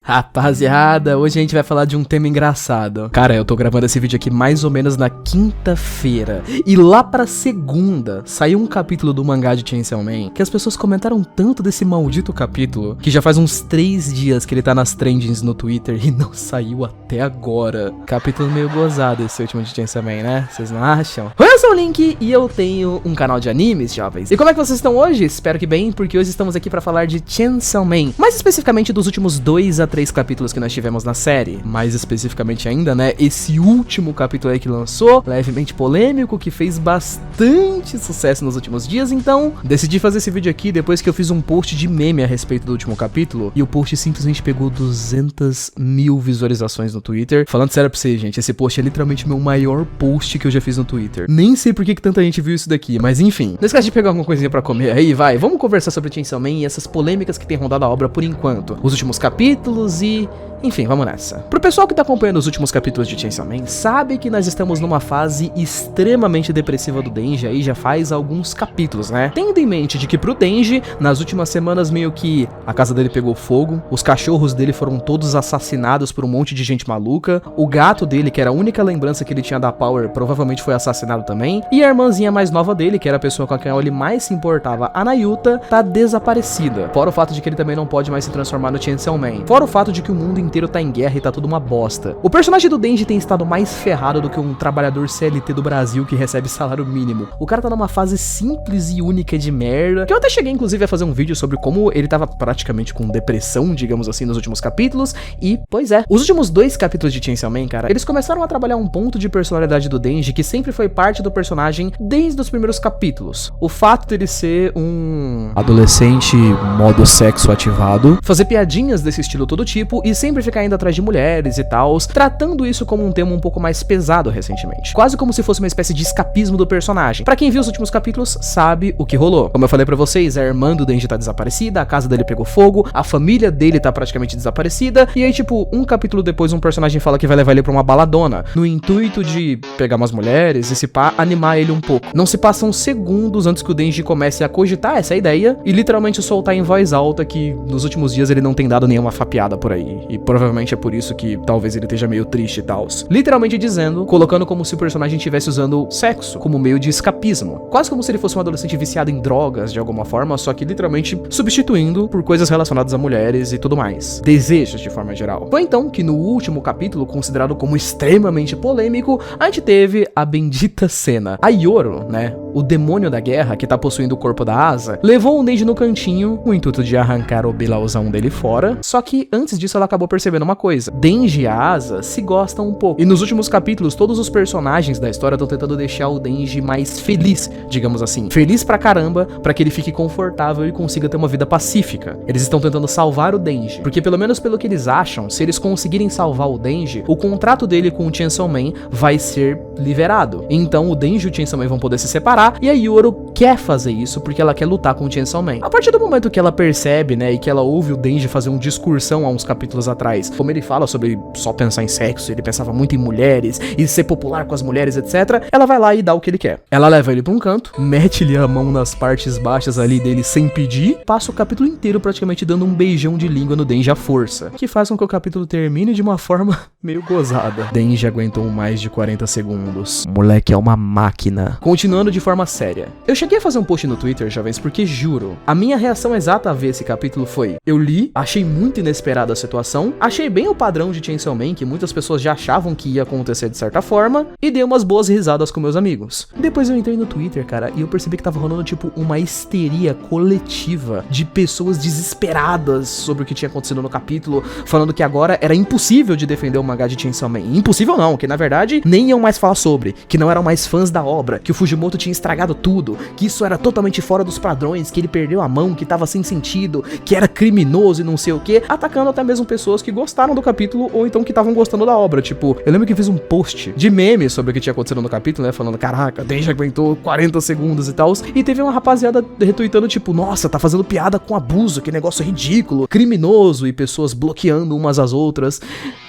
Rapaziada, hoje a gente vai falar de um tema engraçado. Cara, eu tô gravando esse vídeo aqui mais ou menos na quinta-feira. E lá pra segunda, saiu um capítulo do mangá de Chainsaw Man que as pessoas comentaram tanto desse maldito capítulo que já faz uns 3 dias que ele tá nas trendings no Twitter e não saiu até agora. Capítulo meio gozado esse último de Chainsaw Man, né? Vocês não acham? Eu sou o Link e eu tenho um canal de animes, jovens. E como é que vocês estão hoje? Espero que bem, porque hoje estamos aqui pra falar de Chainsaw Man. Mais especificamente dos últimos 2 a 3 capítulos que nós tivemos na série. Mais especificamente ainda, né, esse último capítulo aí que lançou, levemente polêmico, que fez bastante sucesso nos últimos dias. Então, decidi fazer esse vídeo aqui depois que eu fiz um post de meme a respeito do último capítulo, e o post simplesmente pegou 200 mil visualizações no Twitter. Falando sério pra vocês, gente, esse post é literalmente o meu maior post que eu já fiz no Twitter. Nem sei por que tanta gente viu isso daqui, mas enfim. Não esquece de pegar alguma coisinha pra comer aí, vai. Vamos conversar sobre Chainsaw Man e essas polêmicas que tem rondado a obra por enquanto. Os últimos capítulos e... enfim, vamos nessa. Pro pessoal que tá acompanhando os últimos capítulos de Chainsaw Man, sabe que nós estamos numa fase extremamente depressiva do Denji aí já faz alguns capítulos, né? Tendo em mente de que pro Denji, nas últimas semanas meio que a casa dele pegou fogo, os cachorros dele foram todos assassinados por um monte de gente maluca, o gato dele, que era a única lembrança que ele tinha da Power, provavelmente foi assassinado também, e a irmãzinha mais nova dele, que era a pessoa com a quem ele mais se importava, a Nayuta, tá desaparecida. Fora o fato de que ele também não pode mais se transformar no Chainsaw Man. Fora o fato de que o mundo inteiro tá em guerra e tá tudo uma bosta. O personagem do Denji tem estado mais ferrado do que um trabalhador CLT do Brasil que recebe salário mínimo. O cara tá numa fase simples e única de merda, que eu até cheguei inclusive a fazer um vídeo sobre como ele tava praticamente com depressão, digamos assim, nos últimos capítulos, e, pois é, os últimos 2 capítulos de Chainsaw Man, cara, eles começaram a trabalhar um ponto de personalidade do Denji que sempre foi parte do personagem desde os primeiros capítulos. O fato dele ser um adolescente modo sexo ativado, fazer piadinhas desse estilo todo tipo e sempre ficar indo atrás de mulheres e tals, tratando isso como um tema um pouco mais pesado recentemente. Quase como se fosse uma espécie de escapismo do personagem. Pra quem viu os últimos capítulos, sabe o que rolou. Como eu falei pra vocês, a irmã do Denji tá desaparecida, a casa dele pegou fogo, a família dele tá praticamente desaparecida, e aí tipo, um capítulo depois um personagem fala que vai levar ele pra uma baladona, no intuito de pegar umas mulheres e se pá, animar ele um pouco. Não se passam segundos antes que o Denji comece a cogitar essa ideia e literalmente soltar em voz alta que nos últimos dias ele não tem dado nenhuma fapiada por aí, e provavelmente é por isso que talvez ele esteja meio triste e tal. Literalmente dizendo, colocando como se o personagem estivesse usando sexo como meio de escapismo. Quase como se ele fosse um adolescente viciado em drogas de alguma forma, só que literalmente substituindo por coisas relacionadas a mulheres e tudo mais. Desejos de forma geral. Foi então que no último capítulo, considerado como extremamente polêmico, a gente teve a bendita cena. A Yoro, né, o demônio da guerra que tá possuindo o corpo da Asa, levou o Denji no cantinho, com o intuito de arrancar o bilauzão dele fora, só que antes disso ela acabou percebendo uma coisa. Denji e a Asa se gostam um pouco. E nos últimos capítulos, todos os personagens da história estão tentando deixar o Denji mais feliz, digamos assim. Feliz pra caramba, pra que ele fique confortável e consiga ter uma vida pacífica. Eles estão tentando salvar o Denji, porque pelo menos pelo que eles acham, se eles conseguirem salvar o Denji, o contrato dele com o Chainsaw Man vai ser liberado. Então o Denji e o Chainsaw Man vão poder se separar, e a Yoro quer fazer isso porque ela quer lutar com o Chainsaw Man. A partir do momento que ela percebe, né, e que ela ouve o Denji fazer um discursão há uns capítulos atrás, como ele fala sobre só pensar em sexo, ele pensava muito em mulheres e ser popular com as mulheres, etc. Ela vai lá e dá o que ele quer. Ela leva ele pra um canto, mete-lhe a mão nas partes baixas ali dele sem pedir, passa o capítulo inteiro praticamente dando um beijão de língua no Denji à força, que faz com que o capítulo termine de uma forma meio gozada. Denji aguentou mais de 40 segundos. O moleque é uma máquina. Continuando de forma séria. Eu cheguei a fazer um post no Twitter, jovens, porque juro, a minha reação exata a ver esse capítulo foi: eu li, achei muito inesperada a situação, achei bem o padrão de Chainsaw Man, que muitas pessoas já achavam que ia acontecer de certa forma, e dei umas boas risadas com meus amigos. Depois eu entrei no Twitter, cara, e eu percebi que tava rolando tipo uma histeria coletiva de pessoas desesperadas sobre o que tinha acontecido no capítulo, falando que agora era impossível de defender o mangá de Chainsaw Man. Impossível não, que na verdade nem iam mais falar sobre, que não eram mais fãs da obra, que o Fujimoto tinha estragado tudo, que isso era totalmente fora dos padrões, que ele perdeu a mão, que tava sem sentido, que era criminoso e não sei o que, atacando até mesmo pessoas que gostaram do capítulo ou então que estavam gostando da obra. Tipo, eu lembro que fiz um post de meme sobre o que tinha acontecido no capítulo, né, falando, caraca, Denji aguentou 40 segundos e tal, e teve uma rapaziada retweetando, tipo, nossa, tá fazendo piada com abuso, que negócio ridículo, criminoso, e pessoas bloqueando umas às outras.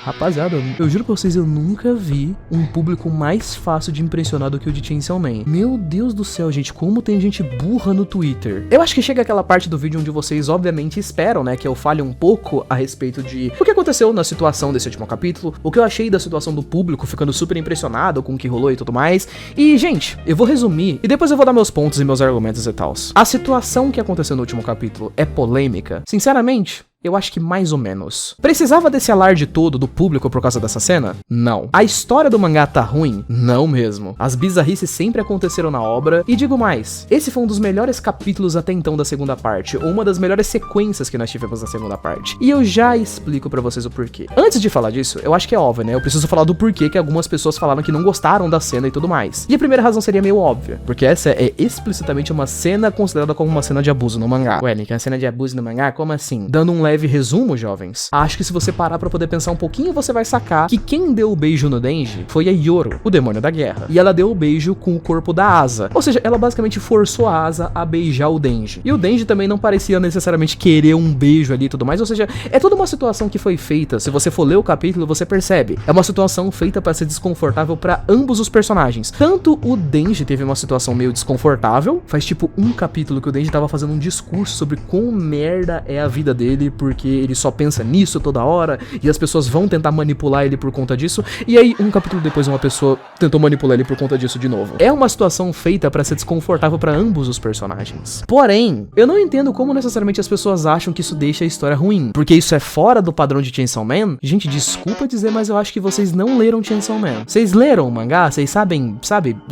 Rapaziada, eu juro pra vocês, eu nunca vi um público mais fácil de impressionar do que o de Chainsaw Man. Meu Deus do céu, gente, como tem gente burra no Twitter. Eu acho que chega aquela parte do vídeo onde vocês obviamente esperam, né, que eu fale um pouco a respeito de o que aconteceu na situação desse último capítulo, o que eu achei da situação do público ficando super impressionado com o que rolou e tudo mais. E, gente, eu vou resumir e depois eu vou dar meus pontos e meus argumentos e tal. A situação que aconteceu no último capítulo é polêmica? Sinceramente, eu acho que mais ou menos. Precisava desse alarde todo do público por causa dessa cena? Não. A história do mangá tá ruim? Não mesmo. As bizarrices sempre aconteceram na obra, e digo mais, esse foi um dos melhores capítulos até então da segunda parte, ou uma das melhores sequências que nós tivemos na segunda parte. E eu já explico pra vocês o porquê. Antes de falar disso, eu acho que é óbvio, né? Eu preciso falar do porquê que algumas pessoas falaram que não gostaram da cena e tudo mais. E a primeira razão seria meio óbvia, porque essa é explicitamente uma cena considerada como uma cena de abuso no mangá. Ué, Nick, é uma cena de abuso no mangá? Como assim? Dando um leve resumo, jovens, acho que se você parar pra poder pensar um pouquinho, você vai sacar que quem deu o beijo no Denji foi a Yoro, o demônio da guerra. E ela deu o beijo com o corpo da Asa. Ou seja, ela basicamente forçou a Asa a beijar o Denji. E o Denji também não parecia necessariamente querer um beijo ali e tudo mais. Ou seja, é toda uma situação que foi feita. Se você for ler o capítulo, você percebe. É uma situação feita pra ser desconfortável pra ambos os personagens. Tanto o Denji teve uma situação meio desconfortável. Faz tipo um capítulo que o Denji tava fazendo um discurso sobre quão merda é a vida dele, porque ele só pensa nisso toda hora, e as pessoas vão tentar manipular ele por conta disso, e aí um capítulo depois uma pessoa tentou manipular ele por conta disso de novo. É uma situação feita pra ser desconfortável pra ambos os personagens. Porém, eu não entendo como necessariamente as pessoas acham que isso deixa a história ruim, porque isso é fora do padrão de Chainsaw Man. Gente, desculpa dizer, mas eu acho que vocês não leram Chainsaw Man. Vocês leram o mangá? Vocês sabem,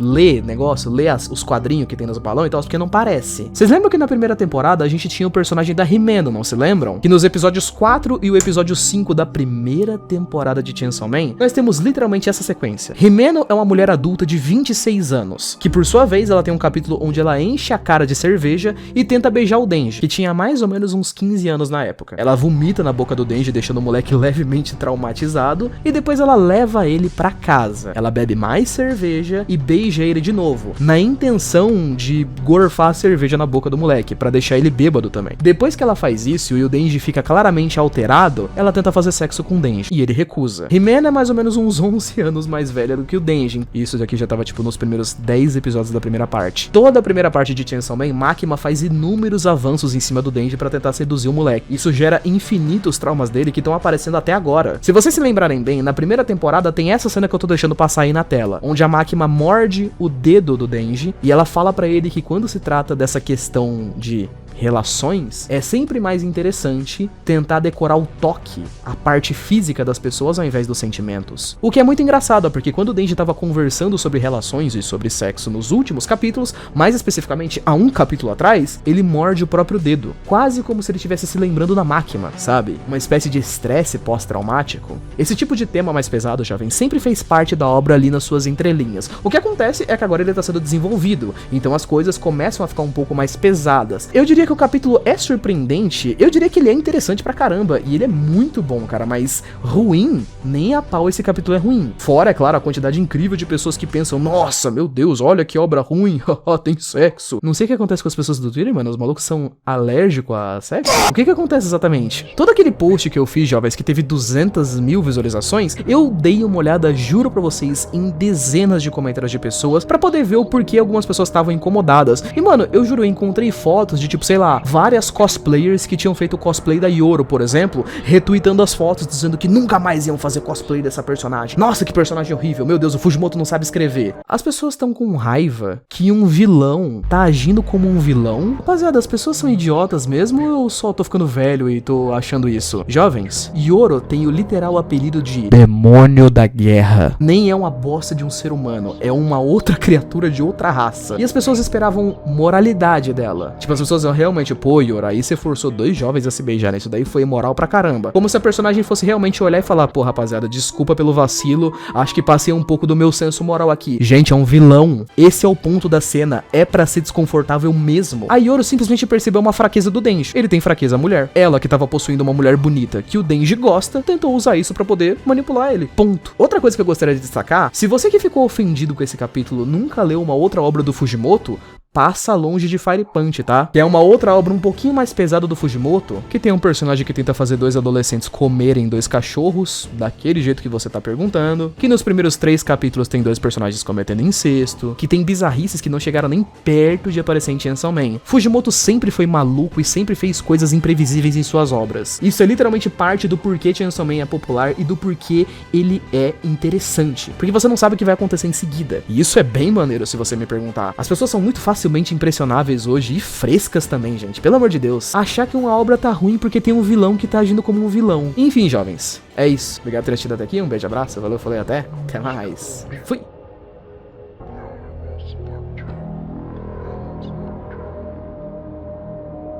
ler negócio, ler os quadrinhos que tem nos balões e tal, porque não parece. Vocês lembram que na primeira temporada a gente tinha o personagem da Himeno, não se lembram? Que nos episódios 4 e o episódio 5 da primeira temporada de Chainsaw Man, nós temos literalmente essa sequência. Himeno é uma mulher adulta de 26 anos, que por sua vez ela tem um capítulo onde ela enche a cara de cerveja e tenta beijar o Denji, que tinha mais ou menos uns 15 anos na época. Ela vomita na boca do Denji, deixando o moleque levemente traumatizado, e depois ela leva ele pra casa. Ela bebe mais cerveja e beija ele de novo, na intenção de gorfar a cerveja na boca do moleque, pra deixar ele bêbado também. Depois que ela faz isso e o Denji fica claramente alterado, ela tenta fazer sexo com o Denji, e ele recusa. Himeno é mais ou menos uns 11 anos mais velha do que o Denji. Isso daqui já tava tipo nos primeiros 10 episódios da primeira parte. Toda a primeira parte de Chainsaw Man, Makima faz inúmeros avanços em cima do Denji pra tentar seduzir o moleque. Isso gera infinitos traumas dele que estão aparecendo até agora. Se vocês se lembrarem bem, na primeira temporada tem essa cena que eu tô deixando passar aí na tela, onde a Makima morde o dedo do Denji e ela fala pra ele que quando se trata dessa questão de relações, é sempre mais interessante tentar decorar o toque, a parte física das pessoas ao invés dos sentimentos. O que é muito engraçado, porque quando o Denji tava conversando sobre relações e sobre sexo nos últimos capítulos, mais especificamente há um capítulo atrás, ele morde o próprio dedo, quase como se ele estivesse se lembrando da Makima, sabe? Uma espécie de estresse pós-traumático. Esse tipo de tema mais pesado, jovem, sempre fez parte da obra ali nas suas entrelinhas. O que acontece é que agora ele tá sendo desenvolvido, então as coisas começam a ficar um pouco mais pesadas. Eu diria que o capítulo é surpreendente, eu diria que ele é interessante pra caramba, e ele é muito bom, cara, mas ruim, nem a pau esse capítulo é ruim. Fora, é claro, a quantidade incrível de pessoas que pensam, nossa, meu Deus, olha que obra ruim, tem sexo. Não sei o que acontece com as pessoas do Twitter, mano, os malucos são alérgicos a sexo? O que acontece exatamente? Todo aquele post que eu fiz, jovens, que teve 200 mil visualizações, eu dei uma olhada, juro pra vocês, em dezenas de comentários de pessoas, pra poder ver o porquê algumas pessoas estavam incomodadas. E, mano, eu juro, eu encontrei fotos de, tipo, sei lá, várias cosplayers que tinham feito o cosplay da Yoro, por exemplo, retweetando as fotos, dizendo que nunca mais iam fazer cosplay dessa personagem. Nossa, que personagem horrível, meu Deus, o Fujimoto não sabe escrever. As pessoas estão com raiva que um vilão tá agindo como um vilão? Rapaziada, as pessoas são idiotas mesmo ou eu só tô ficando velho e tô achando isso? Jovens, Yoro tem o literal apelido de Demônio da Guerra. Nem é uma bosta de um ser humano, é uma outra criatura de outra raça. E as pessoas esperavam moralidade dela. Tipo, as pessoas realmente, pô, Yoro, aí você forçou dois jovens a se beijarem, isso daí foi imoral pra caramba. Como se a personagem fosse realmente olhar e falar, pô, rapaziada, desculpa pelo vacilo, acho que passei um pouco do meu senso moral aqui. Gente, é um vilão. Esse é o ponto da cena, é pra ser desconfortável mesmo. A Yoro simplesmente percebeu uma fraqueza do Denji. Ele tem fraqueza mulher. Ela, que tava possuindo uma mulher bonita, que o Denji gosta, tentou usar isso pra poder manipular ele. Ponto. Outra coisa que eu gostaria de destacar, se você que ficou ofendido com esse capítulo nunca leu uma outra obra do Fujimoto, passa longe de Fire Punch, tá? Que é uma outra obra um pouquinho mais pesada do Fujimoto, que tem um personagem que tenta fazer 2 adolescentes comerem 2 cachorros, daquele jeito que você tá perguntando, que nos primeiros 3 capítulos tem 2 personagens cometendo incesto, que tem bizarrices que não chegaram nem perto de aparecer em Chainsaw Man. Fujimoto sempre foi maluco e sempre fez coisas imprevisíveis em suas obras. Isso é literalmente parte do porquê Chainsaw Man é popular e do porquê ele é interessante. Porque você não sabe o que vai acontecer em seguida. E isso é bem maneiro, se você me perguntar. As pessoas são muito facilmente impressionáveis hoje e frescas também, gente. Pelo amor de Deus. Achar que uma obra tá ruim porque tem um vilão que tá agindo como um vilão. Enfim, jovens. É isso. Obrigado por ter assistido até aqui. Um beijo, abraço. Valeu, falei até. Até mais. Fui.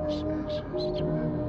This is history.